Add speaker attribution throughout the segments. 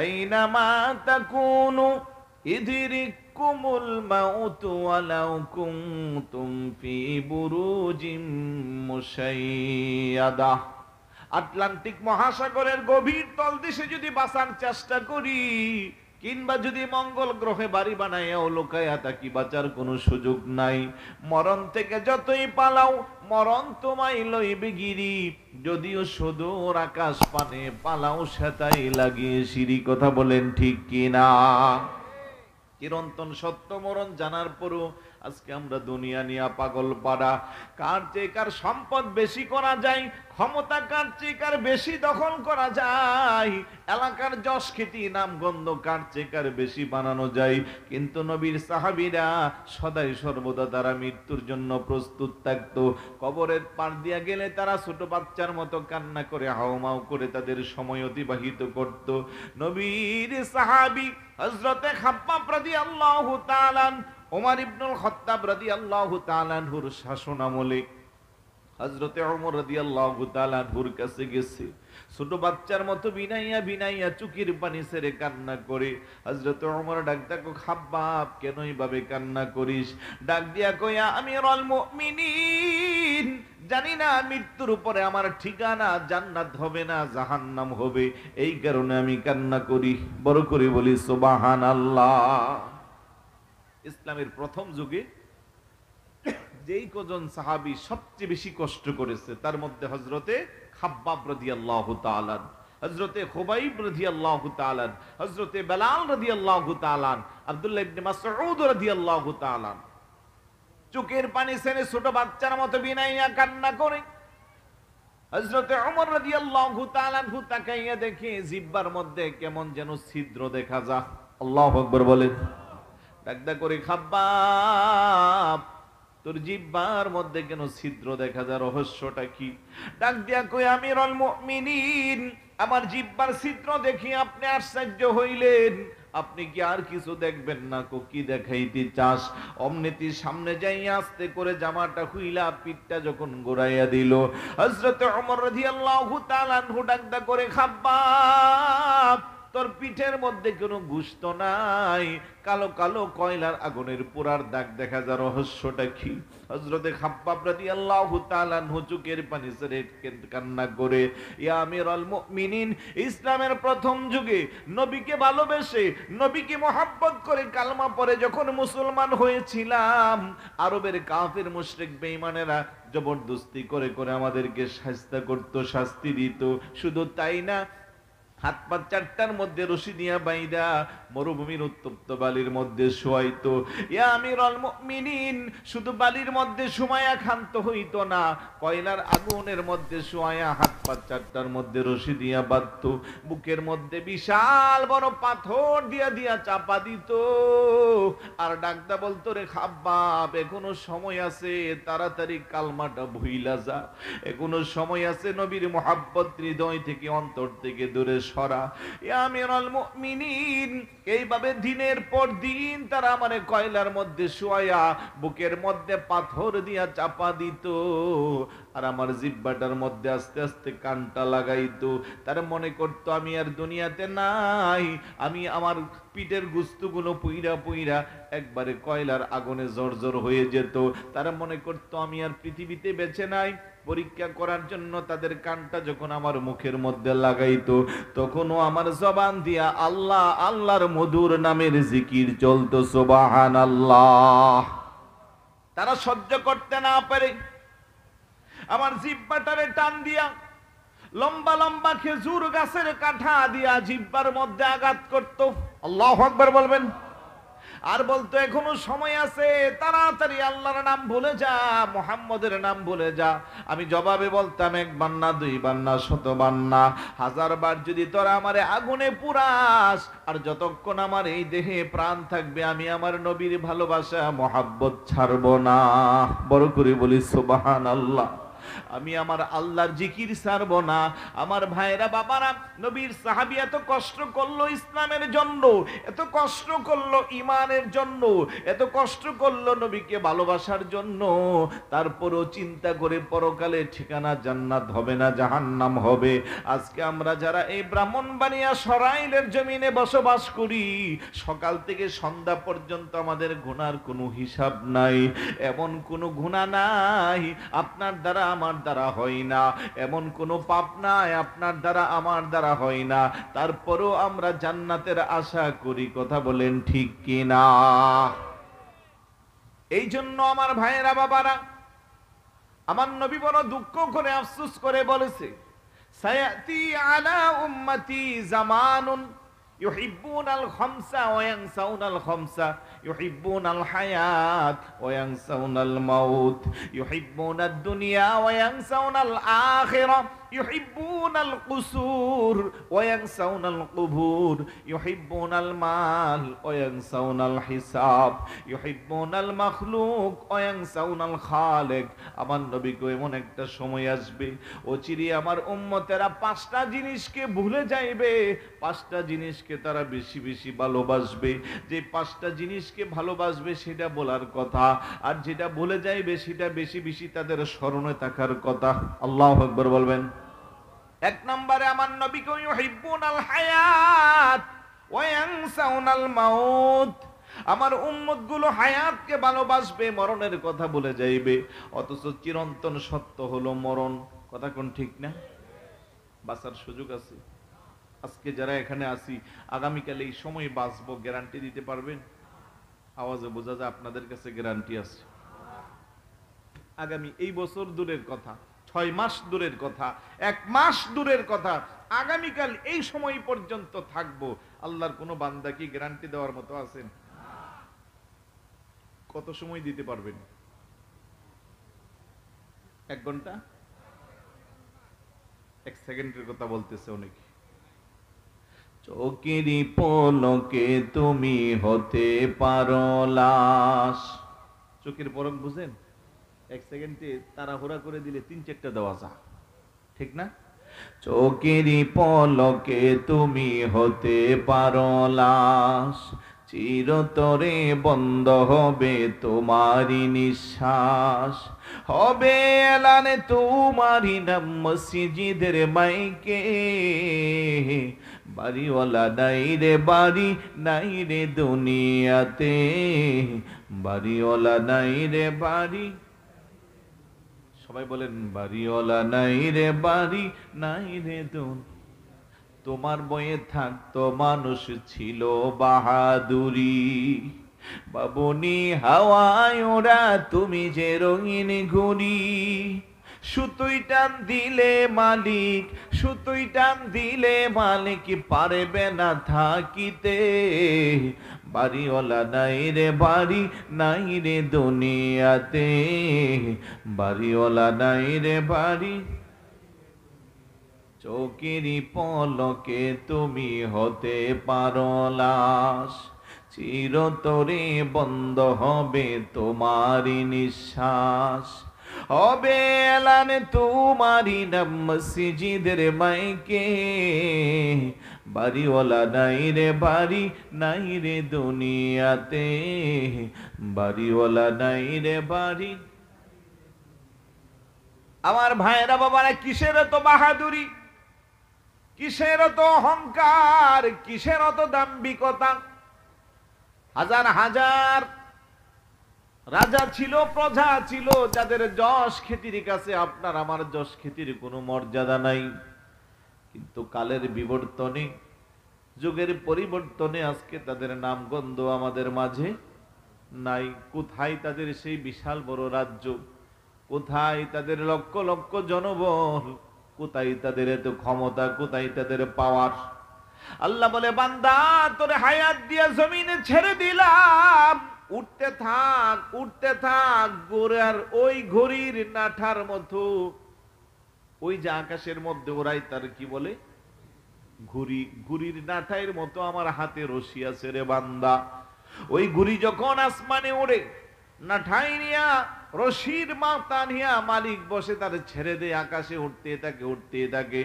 Speaker 1: আইনামা তাকুনু ইদরিকুমুল মাউতু ওয়ালাউ কুনতুম ফি বুরুজিম মুশাইয়াদা। আটলান্টিক মহাসাগরের গভীর তলদেশে যদি বাঁচার চেষ্টা করি, কিংবা যদি মঙ্গল গ্রহে বাড়ি বানাইয়াও লোকায়া থাকি, বাঁচার কোনো সুযোগ নাই। মরণ থেকে যতই পালাও, মরণ তোমায় লইবে গিরি। যদিও সুদূর আকাশ পানে পালাও সেটাই লাগিয়ে সিঁড়ি। কথা বলেন ঠিক কিনা? চিরন্তন সত্য মরণ জানার পরও আজকে আমরা দুনিয়া নিয়ে পাগল পাড়া। কার চেয়ে কার সম্পদ বেশি করা যায়, ক্ষমতা কার চেয়ে কার বেশি দখল করা যায়, এলাকার যশ খ্যাতি নাম গন্ধ কার চেয়ে কার বেশি বানানো যায়। কিন্তু নবীর সাহাবীরা সদাই সর্বদা তারা মৃত্যুর জন্য প্রস্তুত থাকতো। কবরের পার দিয়া গেলে তারা ছোট বাচ্চার মতো কান্না করে হাউমাউ করে তাদের সময় অতিবাহিত করত। নবীর সাহাবী হযরতে খাব্বাব রাদিয়াল্লাহু তাআলা ওমর ইবনুল খাত্তাব রাদিয়াল্লাহু তাআলা আনহুর শাসন আমলে হযরতে ওমর রাদিয়াল্লাহু তাআলা আনহুর কাছে গেছে, ছোট বাচ্চার মতো বিনাইয়া বিনাইয়া চোখের পানি ছেড়ে কান্না করে। হযরতে ওমর ডাক দেখো, খাব্বাব কেন এইভাবে কান্না করিস? ডাক দিয়া কইয়া, আমিরুল মুমিনিন, জানি না মৃত্যুর উপরে আমার ঠিকানা জান্নাত হবে না জাহান্নাম হবে, এই কারণে আমি কান্না করি। বড় করে বলি সুবহানাল্লাহ। ইসলামের প্রথম যুগে যেই কজন সাহাবী সবচেয়ে বেশি কষ্ট করেছে তার মধ্যে হযরতে খাব্বাব রাদিয়াল্লাহু তাআলা, হযরতে খুবাইব রাদিয়াল্লাহু তাআলা, হযরতে বেলাল রাদিয়াল্লাহু তাআলা, আব্দুল্লাহ ইবনে মাসউদ রাদিয়াল্লাহু তাআলা চোখের পানি ছেড়ে ছোট বাচ্চার মতো বিনাইয়া কান্না করে। হযরতে ওমর রাদিয়াল্লাহু তাআলা তাকাইয়া দেখে জিহ্বার মধ্যে কেমন যেন ছিদ্র দেখা যায়। আল্লাহু আকবার বলেন। ডাকদা করে, খাব্বাব তোর জিহ্বার মধ্যে কেন ছিদ্র দেখা যায়, রহস্যটা কি? ডাক দিয়া কই, আমিরুল মুমিনিন, আমার জিহ্বার ছিদ্র দেখি আপনি আশ্চর্য হইলেন, আপনি কি আর কিছু দেখবেন না? কি দেখাইতে চাস? অমনিতি সামনে যাইয়া আস্তে করে জামাটা খুইলা পিঠটা যখন গোড়াইয়া দিল, হযরতে ওমর রাদিয়াল্লাহু তাআলা আনহু ডাকদা করে, খাব্বাব তোর পিঠের মধ্যে কোনো গোশত নাই, কালো কালো কয়লার আগুনের পোড়ার দাগ দেখা যায়, রহস্যটা কি? হযরতে খাব্বাব রাদিয়াল্লাহু তাআলা আনহু চোখের পানি ছেড়ে কান্না করে, ইয়া আমিরুল মুমিনিন, ইসলামের প্রথম যুগে নবীকে ভালোবেসে নবীকে মহব্বত করে কালমা পড়ে যখন মুসলমান হয়েছিলাম, আরবের কাফির মুশরিক বেঈমানেরা জবরদস্তি করে করে আমাদেরকে শাস্তি করত, শাস্তি দিত। শুধু তাই না, হাত পা চারটার মধ্যে রশি দিয়া বাইদা মরুভূমির উত্তপ্ত বালির মধ্যে শোয়াইতো। ইয়া আমিরুল মুমিনিন, শুধু বালির মধ্যে শোয়ায়া ক্ষান্ত হইতো না, কয়লার আগুনের মধ্যে শোয়ায়া হাত পা চারটার মধ্যে রশি দিয়া বাঁধতো, বুকের মধ্যে বিশাল বড় পাথর দিয়া দিয়া চাপা দিত। আর ডাকদা বলতো, রে খাব্বাব এখনো সময় আছে, তাড়াতাড়ি কালমাটা ভুইলা যা, এখনো সময় আছে, নবীর মুহাব্বত হৃদয় থেকে অন্তর থেকে দূরে সরা। ইয়া আমিরুল মুমিনিন, এইভাবে দিনের পর দিন তারা আমারে কয়লার মধ্যে শোয়া বুকের মধ্যে পাথর দিয়া চাপা দিত, আর আমার জিহ্বাটার মধ্যে আস্তে আস্তে কানটা লাগাইতো। তারা মনে করতো আমি আর দুনিয়াতে নাই, আমি আমার পিঠের গুস্তুগুলো পুইরা পুইরা একবারে কয়লার আগুনে জর্জর হয়ে যেত। তারা মনে করতো আমি আর পৃথিবীতে বেঁচে নাই। পরীক্ষা করার জন্য তাদের কানটা যখন আমার মুখের মধ্যে লাগাইতো, তখনও আমার জবান দিয়া আল্লাহ আল্লাহর মধুর নামের জিকির চলতো, সুবহানাল্লাহ। তারা সহ্য করতে না পারে আমার জিহ্বাটারে টান দিয়া লম্বা লম্বা খেজুর গাছের কাঠা দিয়া জিহ্বার মধ্যে আঘাত করত। আল্লাহু আকবার বলবেন। আর বলতো এখনো সময় আছে, তাড়াতাড়ি আল্লাহর নাম ভুলে যা, মুহাম্মদের নাম ভুলে যা। আমি জবাবে বলতাম, একবার না, দুইবার না, শতবার না, 1000 বার যদি তোরা আমারে আগুনে পুরাস, আর যতক্ষণ আমার এই দেহে প্রাণ থাকবে আমি আমার নবীর ভালোবাসা মুহাব্বত ছাড়বো না। বড় করে বলি সুবহানাল্লাহ। আমি আমার আল্লাহর জিকির ছাড়বো না। আমার ভাইরা বাবারা, নবীর সাহাবী এত কষ্ট করলো ইসলামের জন্য, এত কষ্ট করলো ইমানের জন্য, এত কষ্ট করলো নবীকে ভালোবাসার জন্য, তারপরও চিন্তা করে পরকালে ঠিকানা জান্নাত হবে না জাহান্নাম হবে। আজকে আমরা যারা এই ব্রাহ্মণবাড়িয়া সরাইলের জমিনে বসবাস করি, সকাল থেকে সন্ধ্যা পর্যন্ত আমাদের গুনার কোনো হিসাব নাই। এমন কোনো গুনাহ নাই আপনার দ্বারা আমার দ্বারা হয় না, এমন কোনো পাপ নাই আপনার দ্বারা আমার দ্বারা হয় না, তারপরও আমরা জান্নাতের আশা করি। কথা বলেন ঠিক কি না? এই জন্য আমার ভাইয়েরা বাবারা, আমার নবী বড় দুঃখ করে আফসোস করে বলেছে, সায়াতি আলা উম্মতি জামানুন ইউহিব্বুনাল খামসা ওয়া ইয়ানসাউনাল খামসা, ইউহিব্বুনাল হায়াত ওয়া ইয়ানসাউনাল মাউত, ইউহিব্বুনাদ দুনিয়া ওয়া ইয়ানসাউনাল আখিরা, ইউহিব্বুনাল কুসুর ওয়া ইয়ানসাউনাল কুবুর, ইউহিব্বুনাল মাল ওয়া ইয়ানসাউনাল হিসাব, ইউহিব্বুনাল মাখলুক ওয়া ইয়ানসাউনাল খালিক। আমার নবী কো এমন একটা সময় আসবে, অচিরে আমার উম্মতেরা পাঁচটা জিনিসকে ভুলে যাইবে, পাঁচটা জিনিসকে তারা বেশি বেশি ভালোবাসবে। যে পাঁচটা জিনিসকে ভালোবাসবে সেটা বলার কথা, আর যেটা ভুলে যাইবে সেটা বেশি বেশি তাদের স্মরণে থাকার কথা। আল্লাহু আকবার বলবেন। এক নম্বরে আমার নবী কো ইউহিব্বুনাল হায়াত ওয়া ইয়ানসাউনাল মাউত। আমার উম্মত গুলো হায়াতকে ভালোবাসবে, মরণের কথা ভুলে যাইবে। অথচ চিরন্তন সত্য হলো মরণ। কথা কোন ঠিক না? বাঁচার সুযোগ আছে। আজকে যারা এখানে আছি, আগামীকাল এই সময় বাঁচবো, গ্যারান্টি দিতে পারবেন? আওয়াজে বোঝা যায় আপনাদের কাছে গ্যারান্টি আছে। আগামী এই বছর দূরের কথা, 6 মাস দূরের কথা, 1 মাস দূরের কথা, আগামীকাল এই সময় পর্যন্ত থাকবো। আল্লাহর কোন বান্দা কি গ্যারান্টি দেওয়ার মতো আছেন? কত সময় দিতে পারবেন? 1 ঘন্টা, 1 সেকেন্ডের কথা বলতেছে অনেকে। চোখেরই পলকে তুমি হতে পারো লাশ। চোখের পলক বুঝেন? 1 সেকেন্ডে তাড়াহুড়া করে দিলে 3-4টা দেওয়া যায়, ঠিক না? চোখেরই পলকে তুমি হতে পারো লাশ, চিরতরে বন্ধ হবে তোমারই নিঃশ্বাস, হবে এলানে তোমারই নাম মসজিদের মাইকে, বাড়িওয়ালা নাই রে বাড়ি, নাই রে দুনিয়াতে, বাড়িওয়ালা নাই রে বাড়ি। সবাই বলেন, বাড়িওয়ালা নাই রে বাড়ি, নাই রে দুনিয়া। তোমার বয়ে থাকতো মানুষ ছিল বাহাদুরি, বাবুনি হাওয়ায় ওরা তুমি যে রঙিন ঘুড়ি, সুতোই টান দিলে মালিক, সুতোই টান দিলে মালিক পারবে না থাকিতে, বাড়িওয়ালা নাই রে বাড়ি, নাই রে দুনিয়াতে, বাড়িওয়ালা নাই রে বাড়ি। চোখেরই পলকে তুমি হতে পারো লাশ, চিরতরে বন্ধ হবে তোমারই নিঃশ্বাস, হবে এলানে তোমারই নাম মসজিদের মাইকে, বাড়িওয়ালা নাই রে বাড়ি, নাই রে দুনিয়াতে, বাড়িওয়ালা নাই রে বাড়ি। আমার ভাইরা বাবারা, কিসের তো বাহাদুরি, কিসের তো অহংকার, কিসের তো দাম্ভিকতা। হাজার হাজার রাজা ছিল, প্রজা ছিল, যাদের যশ খ্যাতির কাছে আপনার আমার যশ খ্যাতির কোনো মর্যাদা নাই। কিন্তু কালের বিবর্তনে, যুগের পরিবর্তনে আজকে তাদের নাম গন্ধ আমাদের মাঝে নাই। কোথায় তাদের সেই বিশাল বড় রাজ্য, কোথায় তাদের লক্ষ লক্ষ জনবল, কোথায় তাদের এত ক্ষমতা, কোথায় তাদের পাওয়ার। আল্লাহ বলে, বান্দা তোরে হায়াত দিয়ে জমিনে ছেড়ে দিলাম, উঠতে থাক, উঠতে থাক। গোড়ার ওই ঘড়ির নাঠার মতো, ওই যে আকাশের মধ্যে ওরাই তার কি বলে ঘুড়ি, ঘুড়ির নাঠাইয়ের মতো আমার হাতে রশি আছে রে বান্দা। ওই ঘুড়ি যখন আসমানে ওড়ে, নাঠাই নিয়া রশির মাথা নিয়া মালিক বসে তার ছেড়ে দেয়, আকাশে উঠতে থাকে উঠতে থাকে।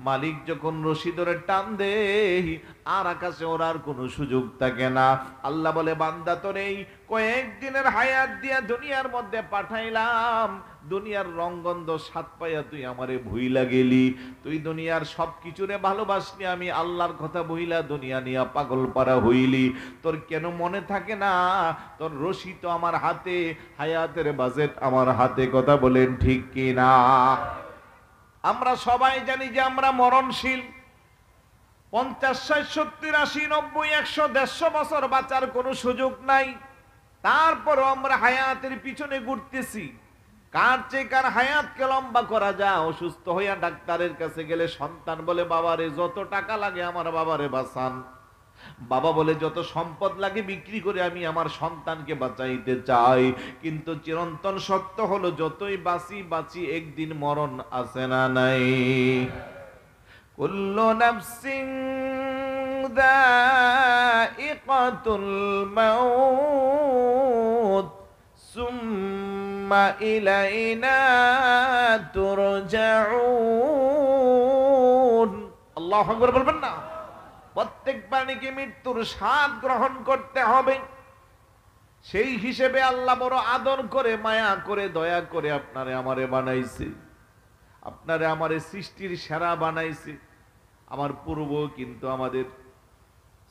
Speaker 1: মালিক যখন রশি ধরে টান দেয় আর আকাশে ওড়ার কোনো সুযোগ থাকে না। আল্লাহ বলে, বান্দা তোর এই কয়েকদিনের হায়াত দিয়া দুনিয়ার মধ্যে পাঠাইলাম, দুনিয়ার রংগন্ধ সাত পাইয়া তুই আমারে ভুইলা গেলি, তুই দুনিয়ার সবকিছুরে ভালোবাসলি, আমি আল্লাহর কথা বইলা দুনিয়া নিয়া পাগল পারা হইলি, তোর কেন মনে থাকে না তোর রশি তো আমার হাতে, হায়াতের বাজেট আমার হাতে। কথা বলেন ঠিক কি না? আমরা সবাই জানি যে আমরা মরণশীল। 50, 60, 70, 80, 90, 100, 150 বছর বাঁচার কোনো সুযোগ নাই। তারপরও আমরা হায়াতের পিছনে ঘুরতেছি। কার চেয়ে কার হায়াতকে লম্বা করা যায়। অসুস্থ হইয়া ডাক্তারের কাছে গেলে সন্তান বলে, বাবারে যত টাকা লাগে আমার বাবারে বাঁচান। বাবা বলে, যত সম্পদ লাগে বিক্রি করে আমি আমার সন্তানকে বাঁচাইতে চাই। কিন্তু চিরন্তন সত্য হলো, যতই বাঁচি বাঁচি একদিন মরণ আছে না নাই। কুল্লু নাফসিন যায়িকাতুল মাউত সুম্মা ইলাইনা তুরজাউন। আল্লাহু আকবার বলবেন না? প্রত্যেক প্রাণীকে মৃত্যুর স্বাদ গ্রহণ করতে হবে। সেই হিসেবে আল্লাহ বড় আদর করে, মায়া করে, দয়া করে আপনারে আমারে বানাইছে। আপনারে আমারে সৃষ্টির সেরা বানাইছে। আমার পূর্ব কিন্তু আমাদের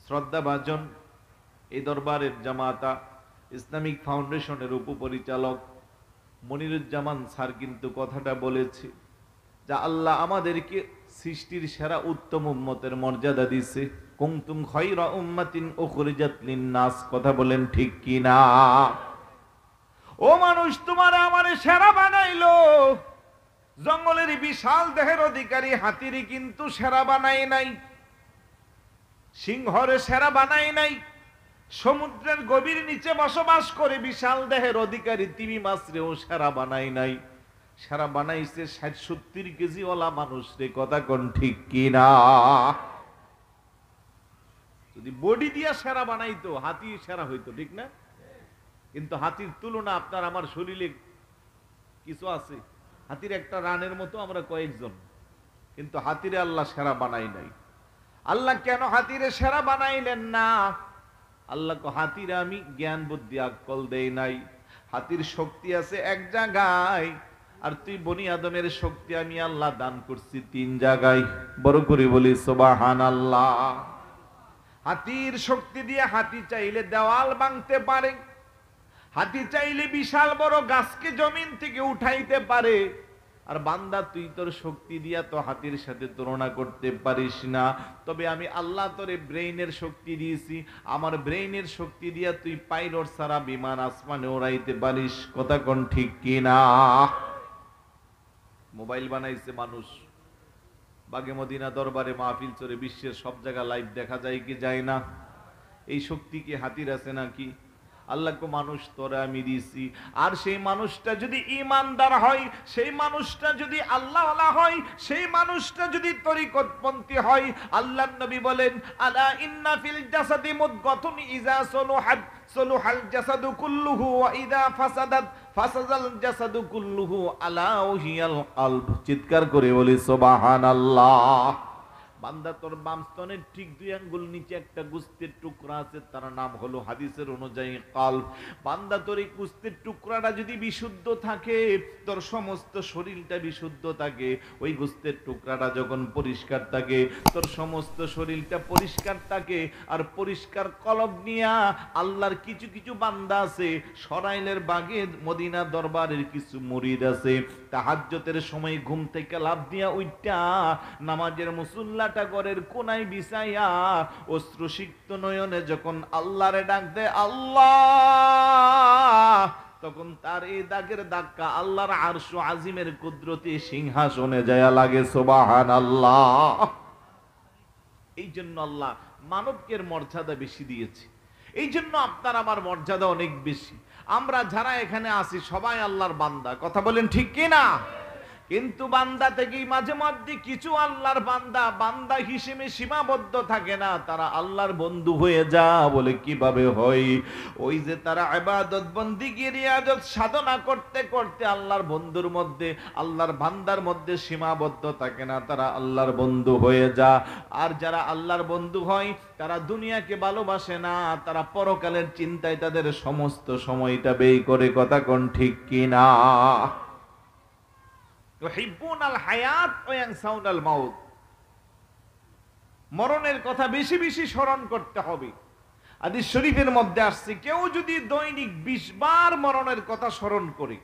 Speaker 1: শ্রদ্ধাভাজন এই দরবারের জামাতা ইসলামিক ফাউন্ডেশনের উপপরিচালক মনিরুজ্জামান স্যার কিন্তু কথাটা বলেছে যে আল্লাহ আমাদেরকে সৃষ্টির সেরা উত্তম উম্মতের মর্যাদা দিছে। কুনতুম খায়রা উম্মাতিন উখরিজাত লিন-নাস। কথা বলেন ঠিক কি না? ও মানুষ, তোমার আমারে সেরা বানাইলো। জঙ্গলের বিশাল দেহের অধিকারী হাতিরই কিন্তু সেরা বানাই নাই, সিংহরে সেরা বানাই নাই, সমুদ্রের গভীর নিচে বসবাস করে বিশাল দেহের অধিকারী তিমি মাছরেও সেরা বানাই নাই। সেরা বানাইছে 60-70 কেজি ওলা মানুষ রে। কথা কোন ঠিক কি না? যদি বডি দিয়া সেরা বানাইতো হাতি সেরা হইতো, ঠিক না? কিন্তু হাতির তুলনা আপনার আমার শরীরে কিছু আছে। হাতির একটা রানের মতো আমরা কয়েকজন, কিন্তু হাতিরে আল্লাহ সেরা বানাই নাই। আল্লাহ কেন হাতিরে সেরা বানাইলেন না? আল্লাহ হাতিরে আমি জ্ঞান বুদ্ধি আকল দেই নাই। হাতির শক্তি আছে এক জায়গায়, আর তুই বনি আদমের শক্তি আমি আল্লাহ দান করছি 3 জায়গায়। বড় করে বলি সুবহানাল্লাহ। হাতির শক্তি দিয়ে হাতি চাইলে দেওয়াল ভাঙতে পারে, হাতি চাইলে বিশাল বড় গাছকে জমিন থেকে উঠাইতে পারে। আর বান্দা, তুই তোর শক্তি দিয়া তো হাতির সাথে তুলনা করতে পারিস না। তবে আমি আল্লাহ তোরে ব্রেইনের শক্তি দিয়েছি। আমার ব্রেইনের শক্তি দিয়া তুই পাইলট ছাড়া বিমান আসমানে উড়াইতে পারিস। কথা কোন ঠিক কি না? মোবাইল বানাইছে মানুষ, বাগে মদিনা দরবারে মাহফিল চলে, বিশ্বের সব জায়গা লাইভ দেখা যায় কি যায় না? এই শক্তি কি হাতির আছে নাকি? আল্লাহকে মানুষ তোরা আমি দিয়েছি। আর সেই মানুষটা যদি ইমানদার হয়, সেই মানুষটা যদি আল্লাহওয়ালা হয়, সেই মানুষটা যদি তরিকতপন্থী হয়, আল্লাহর নবী বলেন, আলা ইন্না ফিল জাসাদি মুদগাতুন ইযা সলুহাত সলুহাল জাসাদু কুল্লুহু ওয়া ইযা ফাসাদাত ফাসাদাল জাসাদু কুল্লুহু আলা ওয়াহিয়াল কলব। চিৎকার করে বলি সুবহানাল্লাহ। বান্দা, তোর বাম স্তনের ঠিক 2 আঙ্গুল নিচে একটা গোস্তের টুকরা আছে, তার নাম হলো হাদিসের অনুযায়ী কলব। বান্দা, তোর এই গোস্তের টুকরাটা যদি বিশুদ্ধ থাকে, তোর সমস্ত শরীরটা বিশুদ্ধ থাকে। ওই গোস্তের টুকরাটা যখন পরিষ্কার থাকে, তোর সমস্ত শরীরটা পরিষ্কার থাকে। আর পরিষ্কার কলব নিয়া আল্লাহর কিছু কিছু বান্দা আছে, সরাইলের বাগে মদিনা দরবারের কিছু মুরিদ আছে, তাহাজ্জুদের সময় ঘুম থেকে লাফ দিয়া উইঠা নামাজের মুসল্লা ঘরের কোনায় বিছাইয়া অশ্রুসিক্ত নয়নে যখন আল্লাহরে ডাক দেয় আল্লাহ, তখন তার এই দাগের ধাক্কা আল্লাহর আরশ আজিমের কুদরতি সিংহাসনে যায় লাগে। সুবহানাল্লাহ। এই জন্য আল্লাহ মানবকে মর্যাদা বেশি দিয়েছে। এই জন্য আপনার আমার মর্যাদা অনেক বেশি। আমরা যারা এখানে আছি সবাই আল্লাহর বান্দা। কথা বলেন ঠিক কি না? কিন্তু বান্দা থেকেই মাঝে মধ্যে কিছু আল্লাহর বান্দা বান্দা হিসেবে সীমাবদ্ধ থাকে না, তারা আল্লাহর বন্ধু হয়ে যা বলে কিভাবে হয়? ওই যে তারা ইবাদত বন্দেগী রিয়াজত সাধনা করতে করতে আল্লাহর বন্ধুর মধ্যে, আল্লাহর বান্দার মধ্যে সীমাবদ্ধ থাকে না, তারা আল্লাহর বন্ধু হয়ে যা। আর যারা আল্লাহর বন্ধু হয় তারা দুনিয়াকে ভালোবাসে না, তারা পরকালের চিন্তায় তাদের সমস্ত সময়টা ব্যয় করে। কথা কোন ঠিক কিনা? ইউহিব্বুনাল হায়াত ওয়া ইয়ানসাউনাল মাউত। মরণের কথা বেশি বেশি স্মরণ করতে হবে। হাদিস শরীফের মধ্যে আসছে, কেউ যদি দৈনিক 20 বার মরণের কথা স্মরণ করে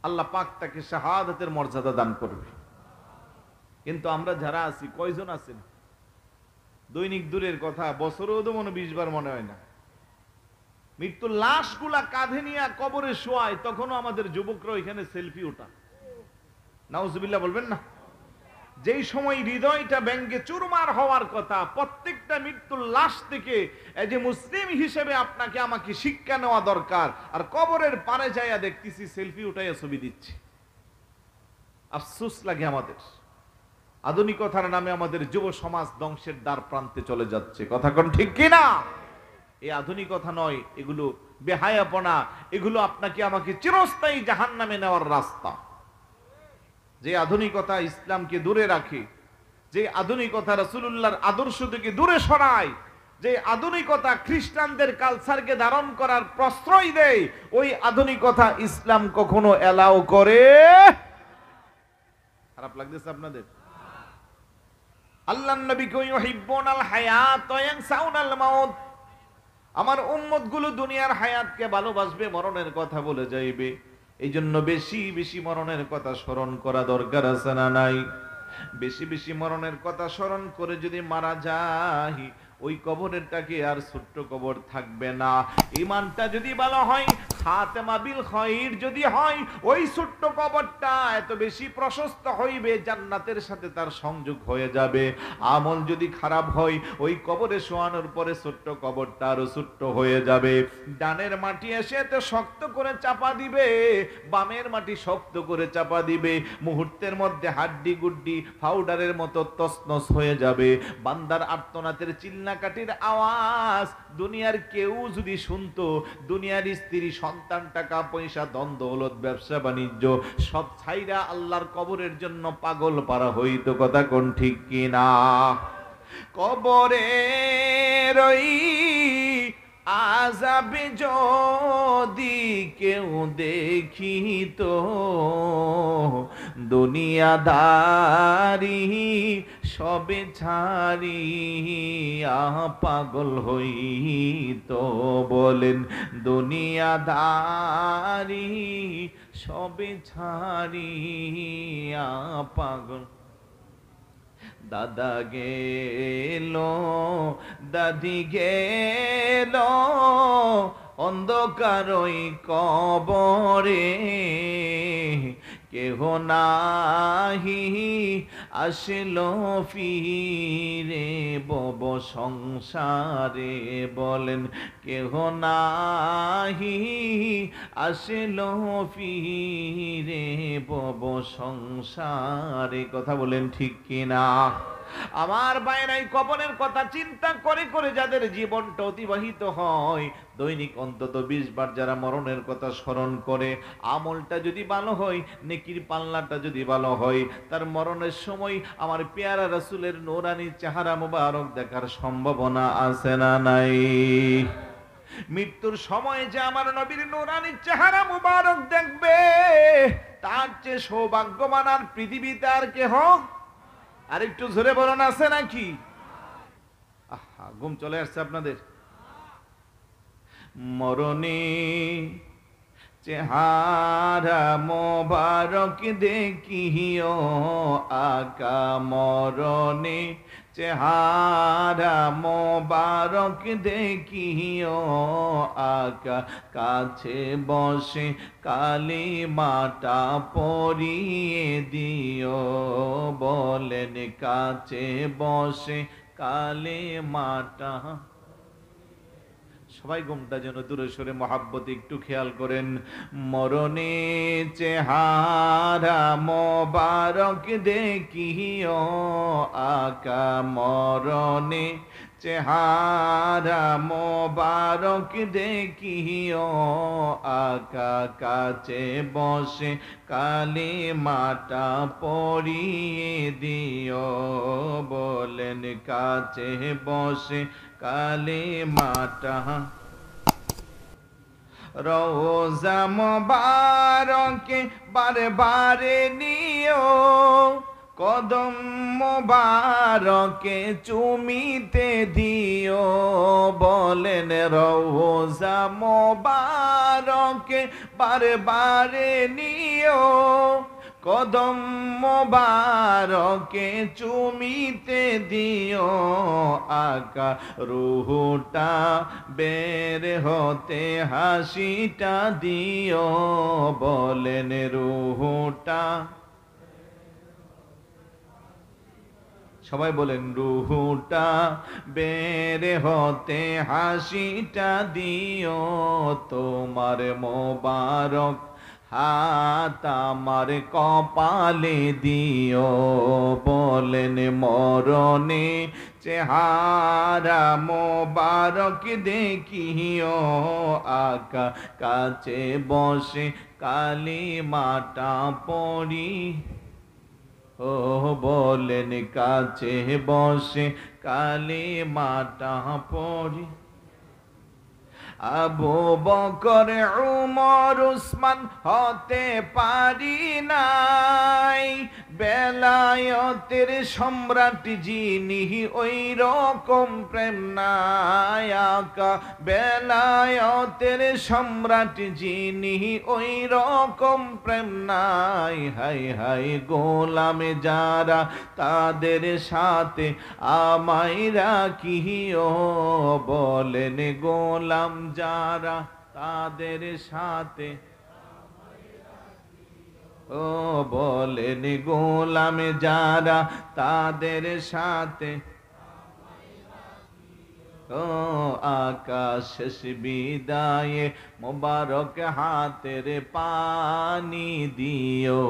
Speaker 1: আল্লাহ পাক তাকে শাহাদাতের মর্যাদা দান করবে। কিন্তু আমরা যারা আছি, কয়জন আছেন দৈনিক দূরের কথা বছরেও তো মনে 20 বার মনে হয় না। মৃত্যুর লাশগুলা কাঁধে নিয়ে কবরে শোয়ায়, তখনও আমাদের যুবকরা এখানে সেলফি ওঠা। নাউজুবিল্লাহ বলবেন না? যেই সময় হৃদয়টা ব্যঙ্গে চুরমার হওয়ার কথা, প্রত্যেকটা মৃত্যুর লাশ থেকে এই যে মুসলিম হিসেবে আপনাকে আমাকে শিক্ষা নেওয়া দরকার, আর কবরের পারে যাইয়া দেখতেছি সেলফি উঠাইয়া ছবি দিচ্ছি। আফসোস লাগে আমাদের। আধুনিকতার নামে আমাদের যুব সমাজ ধ্বংসের দ্বার প্রান্তে চলে যাচ্ছে। কথা কোন ঠিক কিনা? এই আধুনিকতা নয়, এগুলো বেহায়াপনা, এগুলো আপনাকে আমাকে চিরস্থায়ী জাহান্নামে নেওয়ার রাস্তা। যে আধুনিকতা ইসলামকে দূরে রাখে, যে আধুনিকতা রাসূলুল্লাহর আদর্শ থেকে দূরে সরায়, যে আধুনিকতা খ্রিস্টানদের কালচারকে ধারণ করার প্রশ্রয় দেয়, ওই আধুনিকতা ইসলাম কখনো এলাও করে। খারাপ লাগতেছে আপনাদের? আল্লাহর নবী কই ইউহিব্বুনাল হায়াত ওয়া ইয়ানসাউনাল মাউত। আমার উম্মতগুলো দুনিয়ার হায়াতকে ভালোবাসবে, মরণের কথা বলে যাইবে। এই জন্য বেশি বেশি মরণের কথা স্মরণ করা দরকার আছে না নাই? বেশি বেশি মরণের কথা স্মরণ করে যদি মারা যায়, ওই কবরেরটাকে আর ছোট্ট কবর থাকবে না। ঈমানটা যদি ভালো হয়, খাতেমা বিল খায়র যদি হয়, ওই ছোট্ট কবরটা এত বেশি প্রশস্ত হইবে, জান্নাতের সাথে তার সংযোগ হয়ে যাবে। আমল যদি খারাপ হয়, ওই কবরে শোয়ানোর পরে ছোট্ট কবরটা আরো ছোট্ট হয়ে যাবে। ডানের মাটি এসে এত শক্ত করে চাপা দিবে, বামের মাটি শক্ত করে চাপা দিবে, মুহূর্তের মধ্যে হাড্ডি গুড্ডি পাউডারের মতো তছনছ হয়ে যাবে। বান্দার আর্তনাদের চিল্লাকাটির আওয়াজ দুনিয়ার কেউ যদি শুনতো, দুনিয়ার স্ত্রী, সন্তান, টাকা পয়সা, দ্বন্দ্ব দৌলত, ব্যবসা বাণিজ্য সব ছাইরা আল্লাহর কবরের জন্য পাগল পারা হইতো। কথা কোন ঠিক কিনা? কবরে রই আযাবে যদি কেউ দেখিত, দুনিয়াদারি সবে ছাড়িয়া পাগল হইতো। বলেন, দুনিয়াদারি সবে ছাড়িয়া পাগল। দাদা গেল, দাদি গেল, অন্ধকারই কবরে, কেহ নাহি আসিল ফিরে বব সংসারে। বলেন, কেহ নাহি আসিল ফিরে বব সংসারে। কথা বলেন ঠিক কিনা? আমার বাইরাই কবরের কথা চিন্তা করে করে যাদের জীবনটা অতিবাহিত হয়, দৈনিক অন্তত 20 বার যারা মরণের কথা স্মরণ করে, আমলটা যদি ভালো হয়, নেকির পাল্লাটা যদি ভালো হয়, তার মরণের সময় আমার পেয়ারা রাসূলের নূরানী চেহারা মুবারক দেখার সম্ভাবনা আছে না নাই? মৃত্যুর সময় যে আমার নবীর নূরানী চেহারা মুবারক দেখবে, তার চেয়ে সৌভাগ্যবান আর পৃথিবীতে আর কে হোক? আর একটু জোরে বলুন, আছে নাকি? আহা, ঘুম চলে আসছে আপনাদের? মরণে চেহারা মোবারক দেখিও আকা, মরণে চেহারা মোবারক দেখিও আকা, কাছে বসে কালিমাটা পড়িয়ে দিও। বলেন, কাছে বসে কালিমাটা সবাই ঘুমটা যেন দূরে সরে মহাব্বতে একটু খেয়াল করেন। মরণে চেহারা মোবারক দেখিও আকা, মরণে চেহারা মোবারক দেখিও আকা, কাছে বসে কালিমাটা পড়িয়ে দিও। বলেন কাছে বসে কালিমাটা, রোজা মোবারকে বারে বারে নিও, কদম মোবারকে চুমিতে দিও। বলেন রোজা মোবারকে বারে বারে নিও, কদম মোবারকে চুমিতে দিও আকা, রুহুটা বের হতে হাসিটা দিও। বলেন রুহুটা, সবাই বলেন রুহুটা বের হতে হাসিটা দিও। তোমার মোবারক হাত আমার কপালে দিও। বলেন মরণে চেহারা মোবারক দেখিও আকা, কাছে বসে কালিমাটা পড়ি। ও বলেন কাছে বসে কালিমাটা পড়ি। আবু বকর উমর উসমান হতে পারি নাই, বেলায়েতের সম্রাট যিনি ওই রকম প্রেম নাই আকা, বেলায়েতের সম্রাট যিনি ওই রকম প্রেম নাই। হাই হাই গোলাম যারা তাদের সাথে আমায় রাখিও। বলেন গোলাম যারা তাদের সাথে, ও বলেন গোলাম যারা তাদের সাথে, ও আকাশ শেষ বিদায়ে মোবারক হাতের পানি দিও।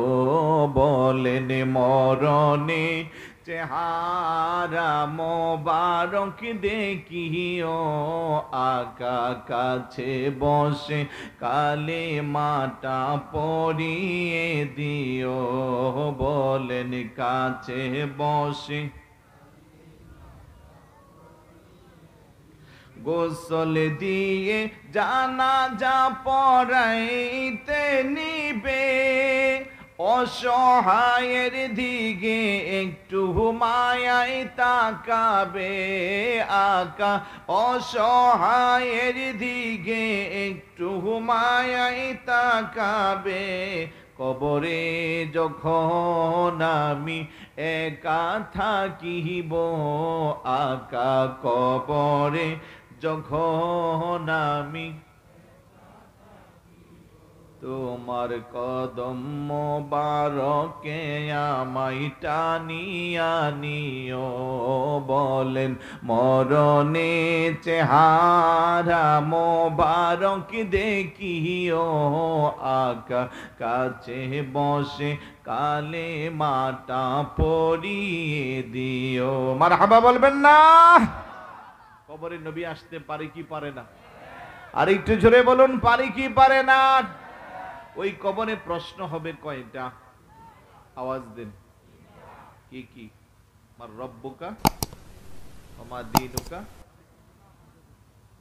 Speaker 1: বলেন মরণে চেহারা মোবারক দেখিও আকা, কাছে বসে কালিমাটা পড়িয়ে দিও। বলেন কাছে বসে, গোসল দিয়ে জানাজা পড়াইতে নিবে, অসহায়ের দিকে একটু মায়ায় তাকাবে আকা, অসহায়ের দিকে একটু মায়ায় তাকাবে। কবরে যখন আমি একা থাকিব আকা, কবরে যখন আমি তোমার কদম মোবারকে আমায় টানিয়া নিও। বলেন মরণে চেহারা মোবারক দেখিও আকা, কাছে বসে কালেমাটা পড়িয়ে দিও। মারহাবা বলবেন না? কবরে নবী আসতে পারে কি পারে না? আর একটু জোরে বলুন, পারে কি পারে না? ওই কবরে প্রশ্ন হবে কয়টা? আওয়াজ দেন। কি কি? মার রব্বুকা ওমা দীনুকা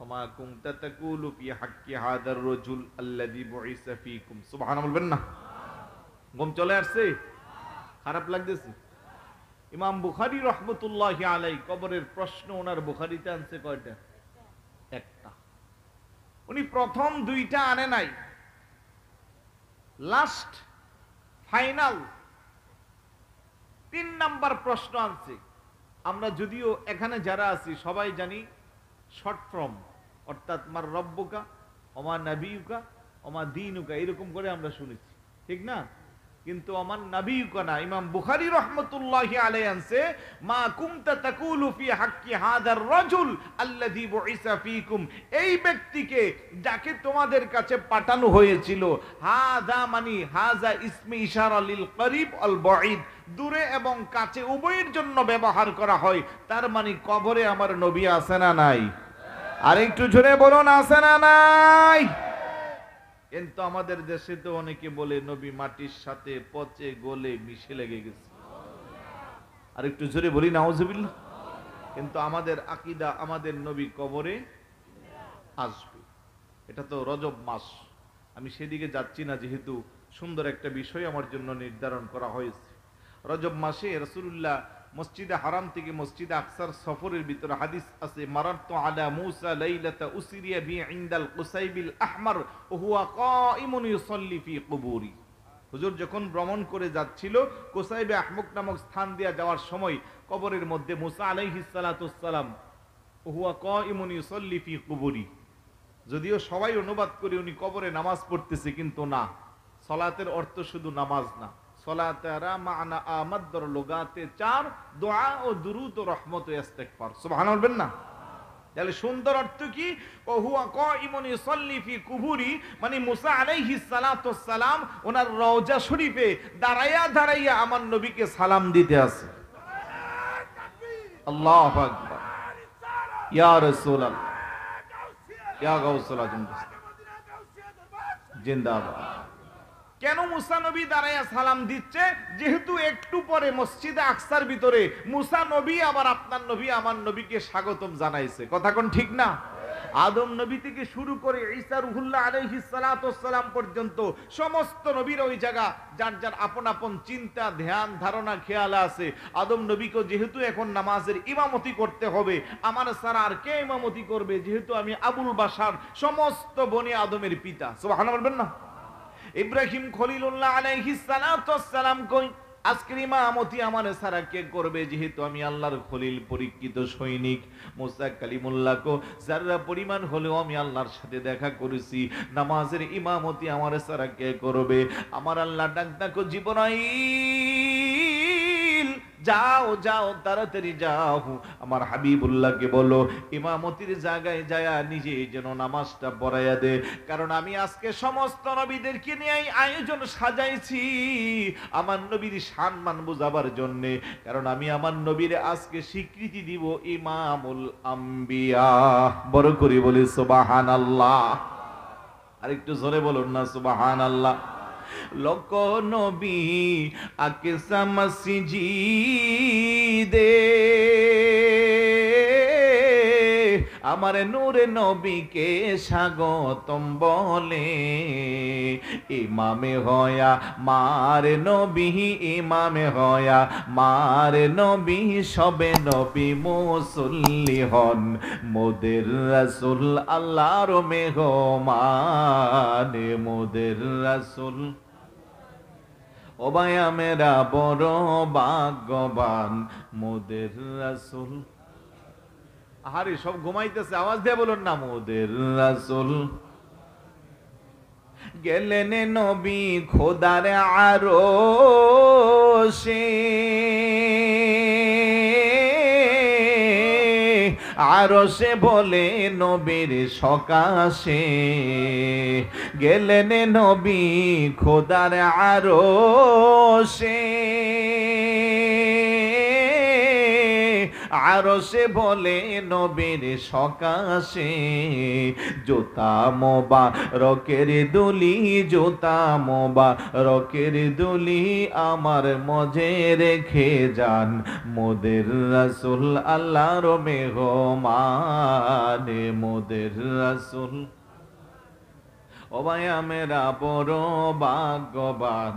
Speaker 1: ওমা কুনতা তাকুলু ফি হাক্কি হাদার রাজুল আল্লাযী বুইসা ফীকুম। সুবহানাল্লাহ বলবেন না? ঘুম চলে আসছে? খারাপ লাগতেছে? ইমাম বুখারী রাহমাতুল্লাহি আলাইহি কবরের প্রশ্ন ওনার বুখারীতে আনছে কয়টা? একটা। উনি প্রথম দুইটা আনে নাই, লাস্ট ফাইনাল 3 নাম্বার প্রশ্ন আনছে। আমরা যদিও এখানে যারা আছি সবাই জানি শর্ট ফর্ম, অর্থাৎ মার রব্বুকা ওমা নবিয়ুকা ওমা দীনুকা, এরকম করে আমরা শুনেছি, ঠিক না? কিন্তু আমার নবী কানা ইমাম বুখারী রাহমাতুল্লাহি আলাইহি আনছে মা কুনতা তাকুলু ফি হাক্কি হাদার রাজুল আল্লাযী বুইসা ফীকুম, এই ব্যক্তিকে যাকে তোমাদের কাছে পাঠানো হয়েছিল, হাযা মানি হাযা ইসমে ইশারা লিল করিব আল বাঈদ, দূরে এবং কাছে উভয়ের জন্য ব্যবহার করা হয়। তার মানে কবরে আমার নবী আছে না নাই? আর একটু জোরে বলুন আছে না নাই? কিন্তু আমাদের দেশে তো অনেকে বলে নবী মাটির সাথে পচে গলে মিশে লেগে গেছে। আর একটু জোরে বলি নাউজুবিল্লাহ। কিন্তু আমাদের আকীদা আমাদের নবী কবরে আসবে। এটা তো রজব মাস, আমি সেদিকে যাচ্ছি না, যেহেতু সুন্দর একটা বিষয় আমার জন্য নির্ধারণ করা হয়েছে। রজব মাসে রাসূলুল্লাহ মসজিদে হারাম থেকে মসজিদে আকসার সফরের ভিতরে হাদিস আছে, মারারতু আলা মূসা লাইলাতা উসরিয়া বি ইনদাল কুসাইবিল আহমার ওয়া হুয়া কাইমুন ইউসাল্লি ফি কুবুরি। হুজুর যখন ভ্রমণ করে যাচ্ছিল কুসাইবে আহমক নামক স্থান দিয়ে যাওয়ার সময় কবরের মধ্যে মূসা আলাইহিস সালাতু ওয়াসসালাম ওয়া হুয়া কাইমুন ইউসাল্লি ফি কুবুরি। যদিও সবাই অনুবাদ করে উনি কবরে নামাজ পড়তেছে, কিন্তু না, সালাতের অর্থ শুধু নামাজ না। সালাতারা মা'না আমাদর লুগাতে 4 দোয়া ও দুরূদ ও রহমত ও ইস্তিগফার। সুবহানাল্লাহ বলবেন না? তাহলে সুন্দর অর্থ কি? ও হুয়া কাইমুন ইউসাল্লি ফি কুবুরি, মানে মুসা আলাইহিস সালাতু ওয়াসসালাম ওনার রওজা শরীফে দাঁড়াইয়া দাঁড়াইয়া আমার নবীকে সালাম দিতে আছে। আল্লাহু আকবার, ইয়া রাসূলুল্লাহ, ইয়া গাউসুল আজম জিন্দাবাদ। কেন মুসা নবী দাঁড়াইয়া সালাম দিচ্ছে? যেহেতু একটু পরে মসজিদে আকসার ভিতরে মুসা নবী আবার আপনার নবী আমার নবীকে স্বাগতম জানাইছে। কথা কোন ঠিক না? আদম নবী থেকে শুরু করে ঈসা রুহুল্লাহ আলাইহিস সালাতু ওয়াসসালাম পর্যন্ত সমস্ত নবীর ওই জায়গা যার যার আপন আপন চিন্তা ধ্যান ধারণা খেয়াল আছে। আদম নবীকে যেহেতু এখন নামাজের ইমামতি করতে হবে, আমার ছাড়া আর কে ইমামতি করবে? যেহেতু আমি আবুল বাশার, সমস্ত বনি আদমের পিতা। সুবহানাল্লাহ বলবেন না? ইব্রাহিম খলিলুল্লাহ আলাইহিস সালাতু ওয়াসসালাম কই আজকের ইমামতি আমার ছাড়া কে করবে? যেহেতু আমি আল্লাহর খলিল পরীক্ষিত সৈনিক। মুসা কালিমুল্লাহ কো যারা পরিমাণ হলেও আমি আল্লাহর সাথে দেখা করেছি, নামাজের ইমামতি আমার ছাড়া কে করবে? আমার আল্লাহ ডাক ডাকো জিবরাইল, যাও যাও তাড়াতাড়ি যাও, আমার হাবিবুল্লাহকে বলো ইমামতির জায়গায় যায়া নিজে যেন নামাজটা পড়াইয়া দে। কারণ আমি আজকে সমস্ত নবীদেরকে নিয়ে আয়োজন সাজাইছি আমার নবীর সম্মান বোঝাবার জন্য। কারণ আমি আমার নবীর আজকে স্বীকৃতি দিব ইমামুল আম্বিয়া। বড় করে বলি সুবহানাল্লাহ। আর একটু জোরে বলুন না সুবহানাল্লাহ। লোক নবী আকে সমসজিদে আমার নূরে নবীকে স্বাগতম বলে, ইমামে হয়া মার নবী, ইমামে হয়া মার নবী, সবে নবী মুসল্লি হন মোদের রাসূল আল্লাহর মেহমান, মোদের রাসূল ও ভাইয়া মেরা বড় ভাগ্যবান মোদের রাসূল। আরে সব ঘুমাইতেছে, আওয়াজ দিয়ে বলুন না মোদের রাসূল। গেলেন নবী খোদার আরশে, আরশে বলে নবীর সকাশে। গেলেন নবী খোদার আরশে, আরশে বলে নবীর সকাশে। জোতা মোবারকের দুলি, জোতা মোবারকের দুলি আমার মজে রেখে যান মোদের রাসূল আল্লাহর মেহমান, মোদের রাসূল ও ভাইয়া মেরা বড় ভাগ্যবান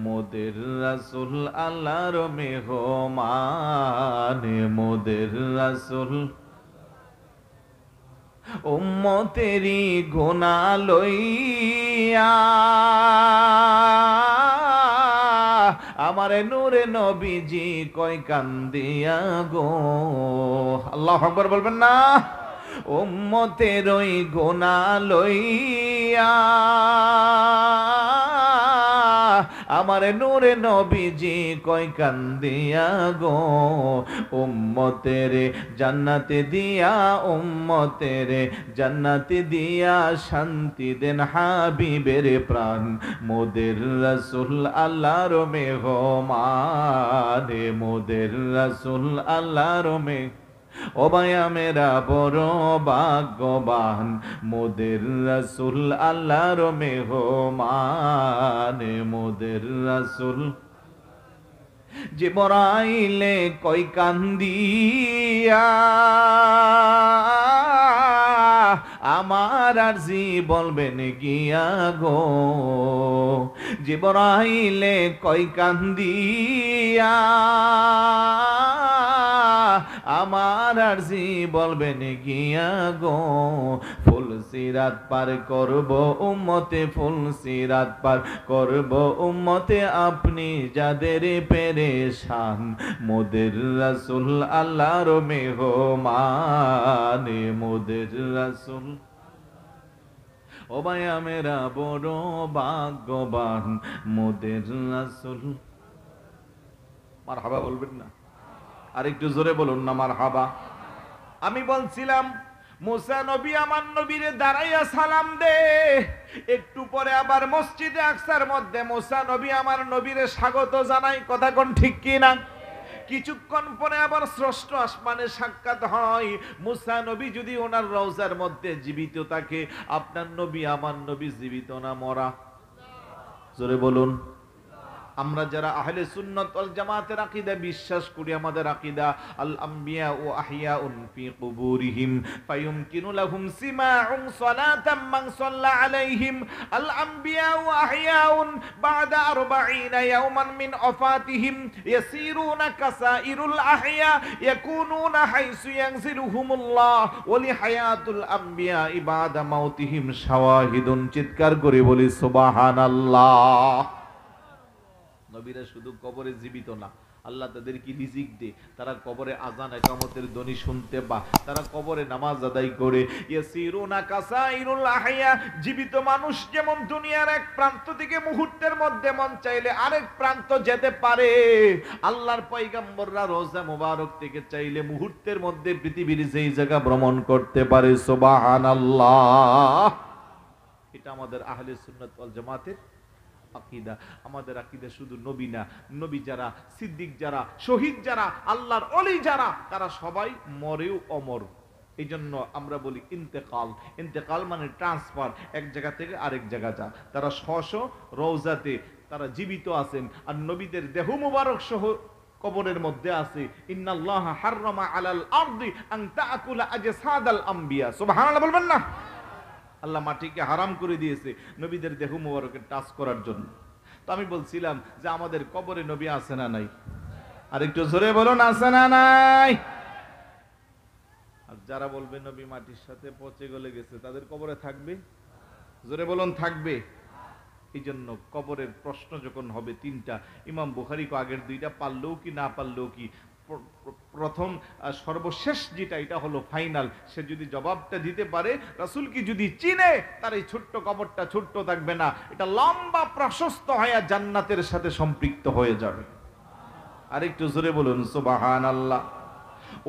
Speaker 1: মোদের রাসূল আল্লাহর মেহমান, মোদের রাসূল। উম্মতেরি গুনাহ লইয়া আমার নূরে নবীজি কয় কান্দিয়া গো। আল্লাহু আকবার বলবেন না? উম্মতের ওই গুনাহ লইয়া আমার নূরে নবীজি কয় কান্দিয়া গো, উম্মতের জান্নাতে দিয়া, উম্মতের জান্নাতে দিয়া শান্তি দেন হাবিবের প্রাণ, মোদের রাসূল আল্লাহর মেহমান, মোদের রাসূল আল্লাহর মেহমান। ও ভাইয়া মেরা বড় ভাগ্যবান, মোদের রাসূল আল্লাহর মেহমান, মোদের রাসূল। জিবরাইলে কই কান্দিয়া আমার আরজি বলবেন গিয়া গো, জিবরাইলে কই কান্দিয়া আমার আরজি বলবেন গিয়া গো, ফুল সিরাত পার করব উম্মতে, ফুল সিরাত পার করব উম্মতে, আপনি যাদের পেরেশান, মোদের রাসূল আল্লাহর মেহমান, মোদের রাসূল। ও ভাইয়া মেরা বড় ভাগ্যবান, মোদের রাসূল। মারহাবা বলবেন না? আর একটু জোরে বলুন না মারহাবা। আমি বলছিলাম মুসা নবী আমার নবীরে দাঁড়াইয়া সালাম দে, একটু পরে আবার মসজিদে আকসার মধ্যে মুসা নবী আমার নবীরে স্বাগত জানাই, কথা কোন ঠিক কি না? কিছুক্ষণ পরে আবার ষষ্ঠ আসমানে সাক্ষাৎ হয়। মুসা নবী যদি ওনার রওজার মধ্যে জীবিত থাকে, আপনার নবী আমার নবী জীবিত না মরা? জোরে বলুন। আমরা যারা আহলে সুন্নাত ওয়াল জামাতের আকীদা বিশ্বাস করি, আমাদের আকীদা আল আম্বিয়া ও আহিয়াউন ফি কুবুরিহিম ফায়ুমকিনু লাহুম সিমাউন সালাতাম মান সাল্লা আলাইহিম, আল আম্বিয়া ও আহিয়াউন বাদা 40 ইয়াওমান মিন ওয়াফাতিহিম ইয়াসিরুনা কাসাইরুল আহিয়া ইয়াকুনুনা হাইসু ইয়ানজিলুহুমুল্লাহ ওয়া লিহায়াতুল আম্বিয়া ইবাদা মাউতিহিম শাওয়াহিদুন। চিৎকার করে বলি সুবহানাল্লাহ। নবীরা শুধু কবরে জীবিত না, আল্লাহ তাদেরকে রিজিক দে, তারা কবরে আজান ইকামতের ধ্বনি শুনতে পা, তারা কবরে নামাজ আদায় করে। ইয়াসিরুনা কাসাইরুল আহইয়া, জীবিত মানুষ যেমন দুনিয়ার এক প্রান্ত থেকে মুহূর্তের মধ্যে মন চাইলে আরেক প্রান্ত যেতে পারে, আল্লাহর পয়গম্বররা রওজা মুবারক থেকে চাইলে মুহূর্তের মধ্যে পৃথিবীর যেই জায়গা ভ্রমণ করতে পারে। সুবহানাল্লাহ। এটা আমাদের আহলে সুন্নাত ওয়াল জামাতের আকীদা। আমাদের আকীদা শুধু নবী না, নবী যারা, সিদ্দিক যারা, শহীদ যারা, আল্লাহর ওলি যারা, তারা সবাই মরেও অমর। এই জন্য আমরা বলি ইন্তেকাল। ইন্তেকাল মানে ট্রান্সফার, এক জায়গা থেকে আরেক জায়গা যা। তারা স্ব রওজাতে তারা জীবিত আছেন, আর নবীদের দেহ মুবারক সহ কবরের মধ্যে আছে। ইন্নাল্লাহা হাররামা আলাল আরদি আন তাআকুলা আজসাদাল আম্বিয়া। সুবহানাল্লাহ বলবেন না? আল্লাহ মাটিকে হারাম করে দিয়েছে নবীদের দেহ মুবারকের টাচ করার জন্য। তো আমি বলছিলাম যে আমাদের কবরে নবী আছে না নাই? আর একটু জোরে বলুন, আছে না নাই? আর যারা বলবে নবী মাটির সাথে পচে গলে গেছে, তাদের কবরে থাকবে? জোরে বলুন, থাকবে। এই জন্য কবরের প্রশ্ন যখন হবে তিনটা, ইমাম বুখারী কো আগের দুইটা পারলেও কি না পারলেও কি, প্রথম সর্বশেষ যেটা, এটা হলো ফাইনাল। সে যদি জবাবটা দিতে পারে, রাসূল কি যদি চিনে, তার এই ছোট্ট কবরটা ছোট্ট থাকবে না, এটা লম্বা প্রশস্ত হয়ে জান্নাতের সাথে সম্পৃক্ত হয়ে যাবে। আর একটু জোরে বলুন সুবহানাল্লাহ।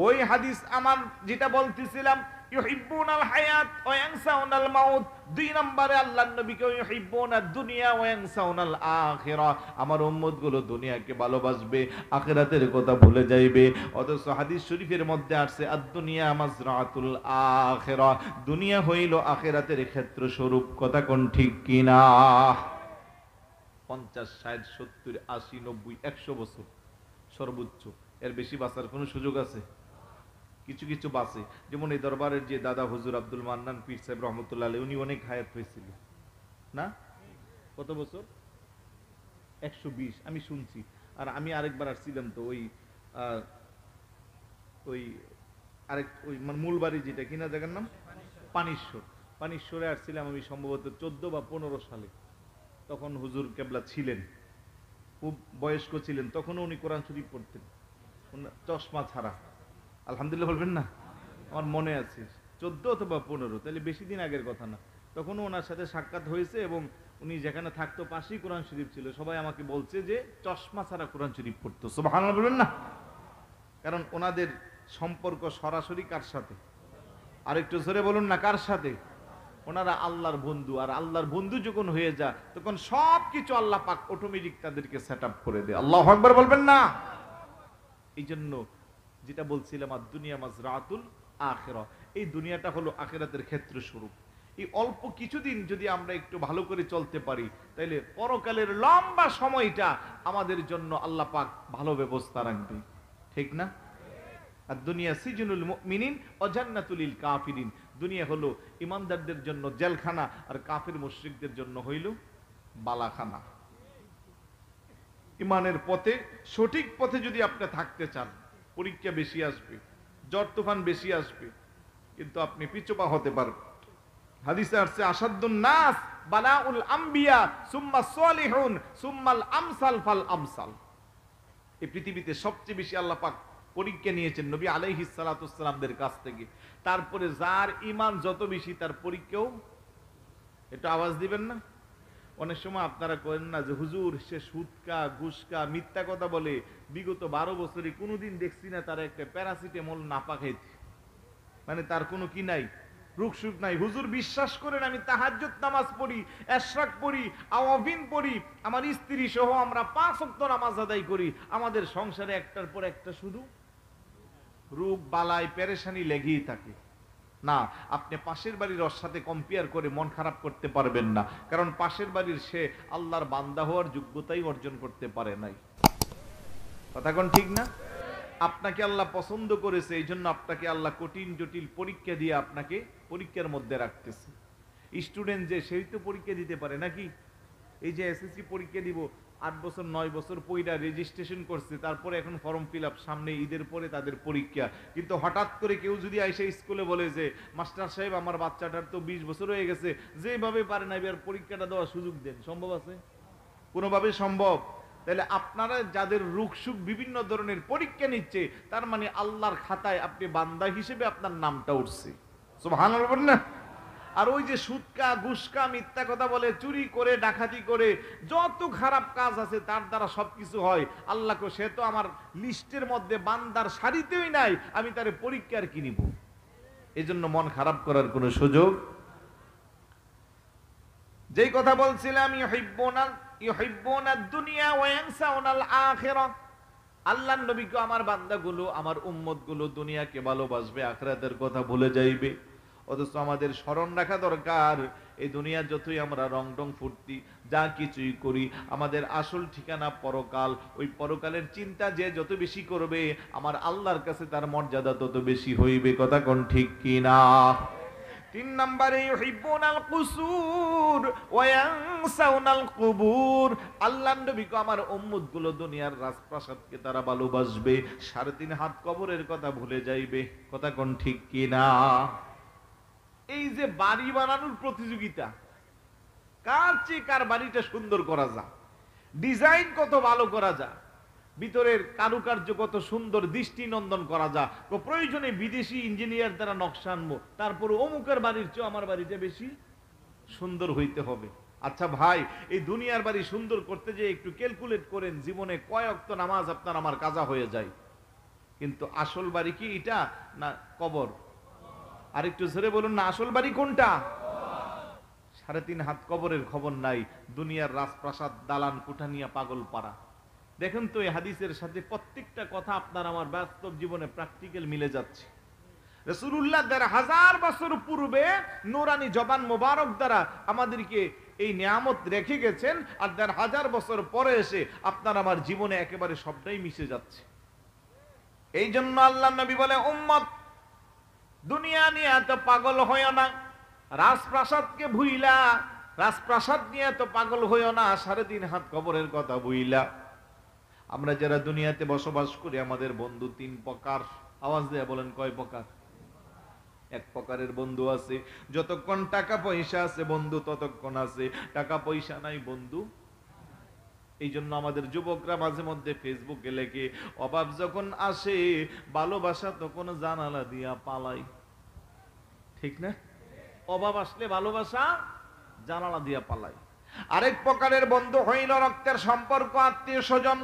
Speaker 1: ওই হাদিস আমার যেটা বলতেছিলাম, ইউহিব্বুনাল হায়াত ওয়া ইয়ানসাউনাল মাউত, দুই নম্বরে আল্লাহর নবীকে ইউহিব্বুনাদ দুনিয়া ওয়া ইয়ানসাউনাল আখিরাহ। আমার উম্মতগুলো দুনিয়াকে ভালোবাসবে, আখিরাতের কথা ভুলে যাইবে। অথচ হাদিস শরীফের মধ্যে আসছে আদ-দুনিয়া মাজরাতুল আখিরাহ, দুনিয়া হইল আখিরাতের ক্ষেত্র স্বরূপ। কথা কোন ঠিক কিনা? 50, 60, 70, 80, 90, 100 বছর সর্বোচ্চ। এর বেশি বাঁচার কোনো সুযোগ আছে? কিছু কিছু বাঁচে। যেমন এই দরবারের যে দাদা হুজুর আব্দুল মান্নান পীর সাহেব রহমতুল্লাহ আলাইহি, উনি অনেক হায়াত হয়েছিল না? কত বছর? 120 আমি শুনছি। আর আমি আরেকবার আসছিলাম তো ওই আরেক ওই মূল বাড়ি যেটা কিনা জায়গার নাম পানিশ্বর, পানিশ্বরে আসছিলাম আমি সম্ভবত 14 বা 15 সালে। তখন হুজুর কেবলা ছিলেন, খুব বয়স্ক ছিলেন, তখনও উনি কোরআন শরীফ পড়তেন চশমা ছাড়া। আলহামদুলিল্লাহ বলবেন না? আমার মনে আছে 14 অথবা 15, তাহলে বেশি দিন আগের কথা না। তখনও ওনার সাথে সাক্ষাৎ হয়েছে এবং উনি যেখানে থাকতো পাশেই কোরআন শরীফ ছিল। সবাই আমাকে বলছে যে চশমা ছাড়া কোরআন শরীফ পড়তো। সুবহানাল্লাহ বলবেন না? কারণ ওনাদের সম্পর্ক সরাসরি কার সাথে? আর একটু জোরে বলুন না, কার সাথে? ওনারা আল্লাহর বন্ধু, আর আল্লাহর বন্ধু যখন হয়ে যায় তখন সবকিছু আল্লাহ পাক অটোমেটিক তাদেরকে সেট আপ করে দেয়। আল্লাহু আকবার বলবেন না? এই জন্য যেটা বলছিলাম, আর দুনিয়া মাজরাতুল আখিরা, এই দুনিয়াটা হলো আখিরাতের ক্ষেত্র স্বরূপ। এই অল্প কিছুদিন যদি আমরা একটু ভালো করে চলতে পারি, তাহলে পরকালের লম্বা সময়টা আমাদের জন্য আল্লাহ পাক ভালো ব্যবস্থা রাখবে। ঠিক না? আর দুনিয়া সিজনুল মুমিনিন ওয়া জান্নাতুল লিল কাফিরিন, দুনিয়া হলো ইমানদারদের জন্য জেলখানা, আর কাফির মুশরিকদের জন্য হইল বালাখানা। ইমানের পথে, সঠিক পথে যদি আপনি থাকতে চান, পরীক্ষা বেশি আসবে, ঝড় তুফান বেশি আসবে, কিন্তু আপনি পিছুপা হতে পারবেন। হাদিসে আসছে আসাদুন নাস বালাউল আম্বিয়া সুম্মা সালিহুন সুম্মাল আমসাল ফাল আমসাল। এই পৃথিবীতে সবচেয়ে বেশি আল্লাহ পাক পরীক্ষা নিয়েছেন নবী আলাইহিস সালাতু ওয়াসসালামদের কাছ থেকে। তারপরে যার ঈমান যত বেশি তার পরীক্ষাও, একটু আওয়াজ দিবেন না? অনেক সময় আপনারা করেন না যে হুজুর সে সুদকা ঘুষকা মিথ্যা কথা বলে, বিগত 12 বছরে কোনোদিন দেখছি না তার একটা প্যারাসিটামল নাপা খাইতে, মানে তার কোনো কি নাই, রোগ সুখ নাই। হুজুর বিশ্বাস করেন আমি তাহাজ্জুদ নামাজ পড়ি, ইশরাক পড়ি, আওয়াবিন পড়ি, আমার স্ত্রী সহ আমরা 5 ওয়াক্ত নামাজ আদায় করি, আমাদের সংসারে একটার পর একটা শুধু রোগ বালাই পেরেশানি লেগেই থাকে। না, আপনি পাশের বাড়ির ওর সাথে কম্পেয়ার করে মন খারাপ করতে পারবেন না, কারণ পাশের বাড়ির সে আল্লাহর বান্দা হওয়ার যোগ্যতাই অর্জন করতে পারে নাই। কথা কোন ঠিক না? আপনাকে আল্লাহ পছন্দ করেছে, এই জন্য আপনাকে আল্লাহ কঠিন জটিল পরীক্ষা দিয়ে আপনাকে পরীক্ষার মধ্যে রাখতেছে। স্টুডেন্ট যে সেই তো পরীক্ষা দিতে পারে নাকি? এই যে এসএসসি পরীক্ষা দিব, 8 বছর 9 বছর পয়লা রেজিস্ট্রেশন করছে, তারপরে এখন ফর্ম ফিল আপ, সামনে ঈদের পরে তাদের পরীক্ষা। কিন্তু হঠাৎ করে কেউ যদি আইসা স্কুলে বলে যে মাস্টার সাহেব আমার বাচ্চাটার তো 20 বছর হয়ে গেছে, যেভাবে পারে না এবার পরীক্ষাটা দেওয়ার সুযোগ দেন, সম্ভব আছে? কোনোভাবে সম্ভব? তাহলে আপনারা যাদের রোগ সুখ বিভিন্ন ধরনের পরীক্ষা নিচ্ছে, তার মানে আল্লাহর খাতায় আপনি বান্দা হিসেবে আপনার নামটা উঠছে। সুবহানাল্লাহ বলেন না? আর ওই যে সুদকা ঘুষকা মিথ্যা কথা বলে, চুরি করে ডাকাতি করে, যত খারাপ কাজ আছে তার দ্বারা সবকিছু হয়, আল্লাহকে সে তো আমার লিস্টের মধ্যে বান্দার সারিতেই নাই, আমি তার পরীক্ষার কি নিব? এই জন্য মন খারাপ করার কোনো সুযোগ। যেই কথা বলছিলাম, ইউহিব্বুনাদ দুনিয়া ওয়া ইয়ানসাউনাল আখিরা, আল্লাহর নবীকে আমার বান্দাগুলো, আমার উম্মতগুলো দুনিয়াকে ভালোবাসবে, আখিরাতের কথা ভুলে যাইবে। অথচ আমাদের স্মরণ রাখা দরকার, এই দুনিয়া যতই আমরা রং টং ফুর্তি যা কিছুই করি, আমাদের আসল ঠিকানা পরকাল। ওই পরকালের চিন্তা যে যত বেশি করবে, আমার আল্লাহর কাছে তার মর্যাদা তত বেশি হইবে। কথা কোন ঠিক কিনা? 3 নম্বরে ইউহিব্বুনাল কুসুর ওয়া ইয়ানসাউনাল কুবুর, আল্লাহর নবীকে আমার উম্মতগুলো দুনিয়ার রাজপ্রাসাদকে তারা ভালোবাসবে, 3.5 হাত কবরের কথা ভুলে যাইবে। কথা কোন ঠিক কিনা? এই যে বাড়ি বানানোর প্রতিযোগিতা, কার চেয়ে কার বাড়িটা সুন্দর করা যায়, ডিজাইন কত ভালো করা যায়, ভিতরের কারুকার্য কত সুন্দর দৃষ্টিনন্দন করা যায়, প্রয়োজনে বিদেশি ইঞ্জিনিয়ার দ্বারা নকশা আনবো, তারপর অমুকের বাড়ির চেয়ে আমার বাড়িটা বেশি সুন্দর হইতে হবে। আচ্ছা ভাই, এই দুনিয়ার বাড়ি সুন্দর করতে যে একটু ক্যালকুলেট করেন, জীবনে কয় ওয়াক্ত নামাজ আপনার আমার কাজা হয়ে যায়। কিন্তু আসল বাড়ি কি এটা না কবর? আর একটু জোরে বলুন না, আসল বাড়ি কোনটা? 3.5 হাত কবরের খবর নাই, দুনিয়ার রাজপ্রাসাদ দালান কোঠা নিয়ে পাগল পাড়া। দেখেন তো এই হাদিসের সাথে প্রত্যেকটা কথা আপনার আমার বাস্তব জীবনে প্র্যাকটিক্যাল মিলে যাচ্ছে। রাসূলুল্লাহ 1000 বছর পূর্বে নূরানি জবান মোবারক দ্বারা আমাদেরকে এই নিয়ামত রেখে গেছেন, আর 1000 বছর পরে এসে আপনার আমার জীবনে একেবারে সবটাই মিশে যাচ্ছে। এই জন্য আল্লাহ নবী বলে, উম্মত দুনিয়া নিয়ে এত পাগল হইও না, রাজপ্রাসাদকে ভুইলা, রাজপ্রাসাদ নিয়ে এত পাগল হইও না, 3.5 হাত কবরের কথা ভুইলা। আমরা যারা দুনিয়াতে বসবাস করি, আমাদের বন্ধু 3 প্রকার। আওয়াজ দিয়ে বলেন কয় প্রকার? 1 প্রকারের বন্ধু আছে, যতক্ষণ টাকা পয়সা আছে বন্ধু ততক্ষণ আছে, টাকা পয়সা নাই বন্ধু। এই জন্য আমাদের যুবকরা মাঝে মধ্যে ফেসবুকে লেখে, অভাব যখন আসে ভালোবাসা তখন জানালা দিয়া পালাই। ঠিক না? অভাব আসলে ভালোবাসা জানালা দিয়া পালায়। আরেক প্রকারের বন্ধু হইল রক্তের সম্পর্ক, আত্মীয় স্বজন,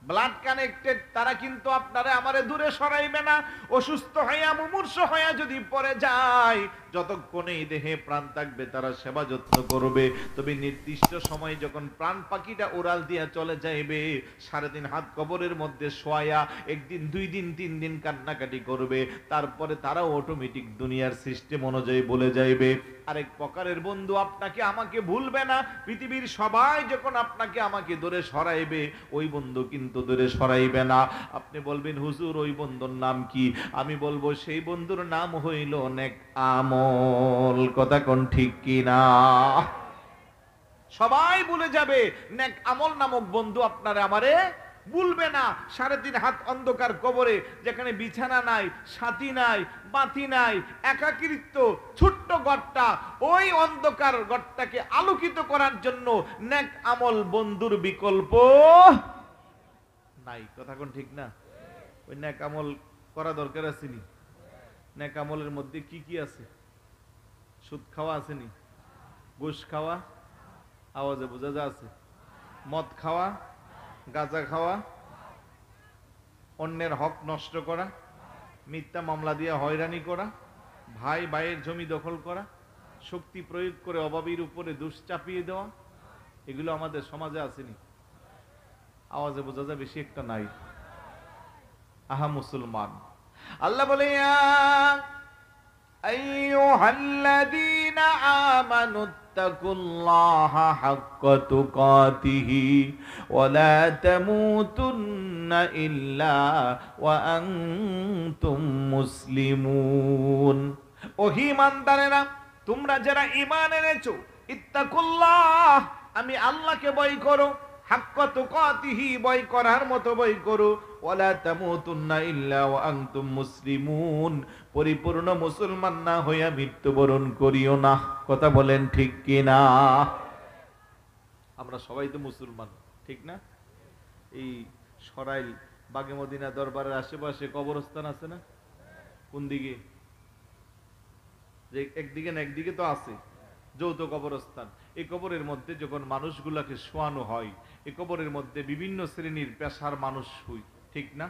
Speaker 1: ব্লাড কানেক্টেড। তারা কিন্তু আপনারে আমারে দূরে সরাইবে না। অসুস্থ হইয়া মুমূর্ষ হইয়া যদি পড়ে যায়, যতক্ষণ এই দেহে প্রাণ থাকবে তারা সেবা যত্ন করবে। তবে নির্দিষ্ট সময় যখন প্রাণ পাখিটা উড়াল দিয়া চলে যাইবে, 3.5 হাত কবরের মধ্যে শোয়া একদিন 2 দিন 3 দিন কান্নাকাটি করবে, তারপরে তারাও অটোমেটিক দুনিয়ার সিস্টেম অনুযায়ী বলে যাইবে। আরেক প্রকারের বন্ধু আপনাকে আমাকে ভুলবে না। পৃথিবীর সবাই যখন আপনাকে আমাকে দূরে সরাইবে, ওই বন্ধু কিন্তু দূরে সরাইবে না। আপনি বলবেন হুজুর ওই বন্ধুর নাম কি? আমি বলবো সেই বন্ধুর নাম হইল নেক আমল। কথা কোন ঠিক কিনা? সবাই ভুলে যাবে, নেক আমল নামক বন্ধু আপনারে আমারে ভুলবে না। 3.5 হাত অন্ধকার কবরে, যেখানে বিছানা নাই, সাথী নাই, বাতি নাই, একাকিত্ব, ছোট্ট ঘরটা, ওই অন্ধকার ঘরটাকে আলোকিত করার জন্য নেক আমল বন্ধুর বিকল্প নাই। কথা কোন ঠিক না? ওই নেক আমল করা দরকার আছে নি? নেক আমলের মধ্যে কি কি আছে? সুদ খাওয়া আসেনি? ঘুষ খাওয়া আওয়াজে বোঝা যা আছে? মদ খাওয়া, গাঁজা খাওয়া, অন্যের হক নষ্ট করা, মিথ্যা মামলা দিয়ে হয়রানি করা, ভাই ভাইয়ের জমি দখল করা, শক্তি প্রয়োগ করে অভাবীর উপরে দোষ চাপিয়ে দেওয়া, এগুলো আমাদের সমাজে আসেনি? আওয়াজে বোঝা যায় বেশি একটা নাই। আহা মুসলমান, আল্লাহ বলে আইয়ুহাল্লাযীনা আমানু ইত্তাকুল্লাহা হাক্কা তুকাতিহি ওয়া লা তামুতুন্না ইল্লা ওয়া আনতুম মুসলিমুন। ও ঈমানদারেরা, তোমরা যারা ঈমান এনেছো, ইত্তাকুল্লাহ, আমি আল্লাহকে ভয় করো, হাক্কা তুকাতিহি, ভয় করার মতো ভয় করো, ওয়ালা তামুতুন্না ইল্লা ওয়া আনতুম মুসলিমুন, পরিপূর্ণ মুসলমান না হইয়া মৃত্যুবরণ করিও না। কথা বলেন ঠিক কি না? আমরা সবাই তো মুসলমান, ঠিক না? এই সরাইল বাগে মদিনা দরবারের আশেপাশে কবরস্থান আছে না? কোন দিকে? যে একদিকে না একদিকে তো আছে যৌথ কবরস্থান। এই কবরের মধ্যে যখন মানুষগুলাকে শোয়ানো হয়, এই কবরের মধ্যে বিভিন্ন শ্রেণীর পেশার মানুষ শুই, ঠিক না?